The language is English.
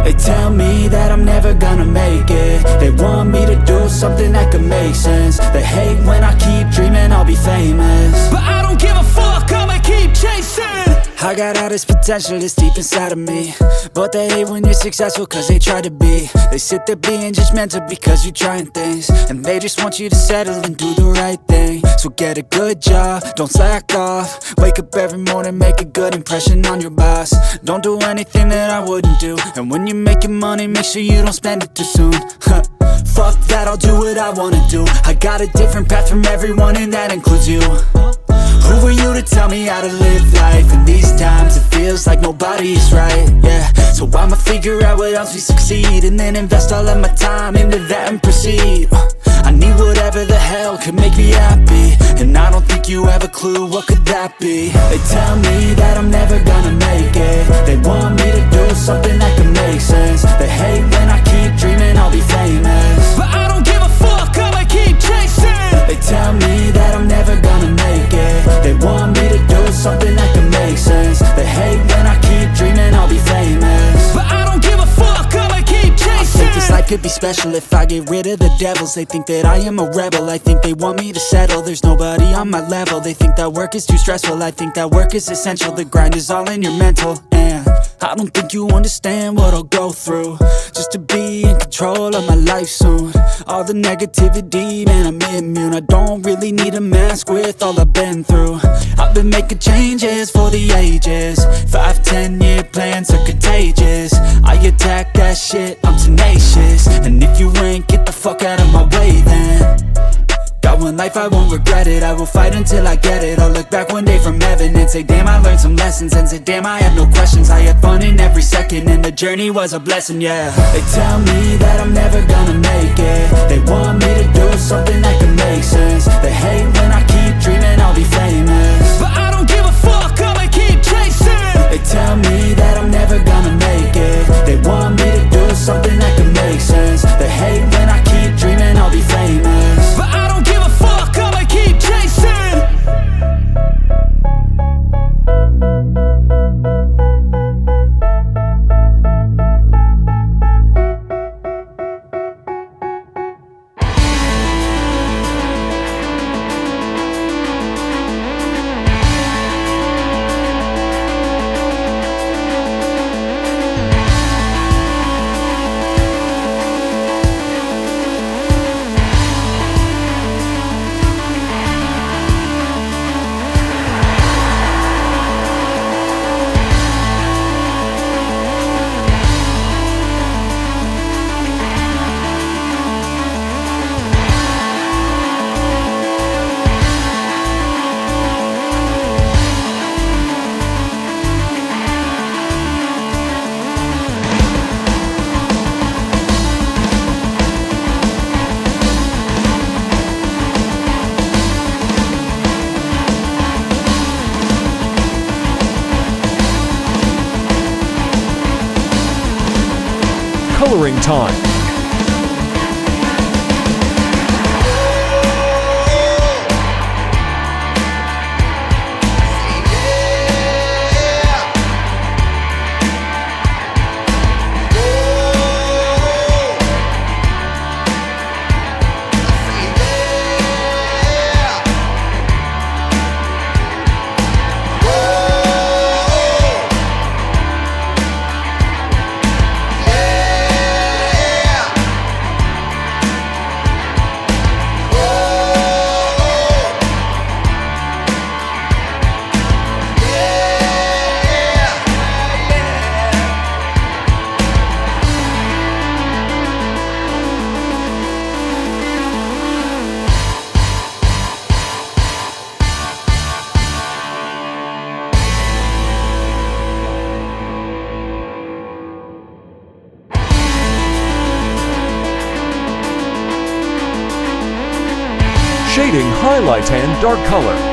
They tell me that I'm never gonna make it. They want me to do something that could make sense. They hate when I keep dreaming I'll be famous, but I don't give a fuck, I'ma keep chasing. I got all this potential that's deep inside of me, but they hate when you're successful cause they try to be. They sit there being judgmental because you're trying things, and they just want you to settle and do the right thing. So get a good job, don't slack off. Wake up every morning, make a good impression on your boss. Don't do anything that I wouldn't do, and when you're making money, make sure you don't spend it too soon. Fuck that, I'll do what I wanna do. I got a different path from everyone, and that includes you. Who are you to tell me how to live life? In these times it feels like nobody's right, yeah. So I'ma figure out what else we succeed, and then invest all of my time into that and proceed. I need whatever the hell could make me happy, and I don't think you have a clue what could that be. They tell me that I'm never gonna make it. They want me to do something that can make sense. They hate when I keep dreaming I'll be famous, but I don't give a fuck, I'ma keep chasing. They tell me that I'm never gonna make it. They want me to do something that can make sense. They hate when I keep dreaming I'll be famous, but I don't give a fuck, I'ma keep chasing. I think this life could be special if I get rid of the devils. They think that I am a rebel, I think they want me to settle. There's nobody on my level. They think that work is too stressful, I think that work is essential. The grind is all in your mental, and I don't think you understand what I'll go through just to be in control of my life soon. All the negativity, man, I'm immune. I don't really need a mask with all I've been through. I've been making changes for the ages. 5-10 year plans are contagious. I attack that shit, I'm tenacious. And if you ain't, get the fuck out of my way then. Got one life, I won't regret it. I will fight until I get it. I'll look back one day from heaven and say, damn, I learned some lessons. And say, damn, I had no questions. I had fun in every second, and the journey was a blessing, yeah. They tell me that I'm never gonna make it. They want me to do something that can make sense. They hate when I keep dreaming I'll be famous, but I don't give a fuck, I'ma keep chasing. They tell me that I'm never gonna make it. They want me to do something that can make sense. They hate when I keep dreaming I'll be famous, but I don't give a fuck, I'ma keep chasing. coloring time. Shading, highlight, and dark color.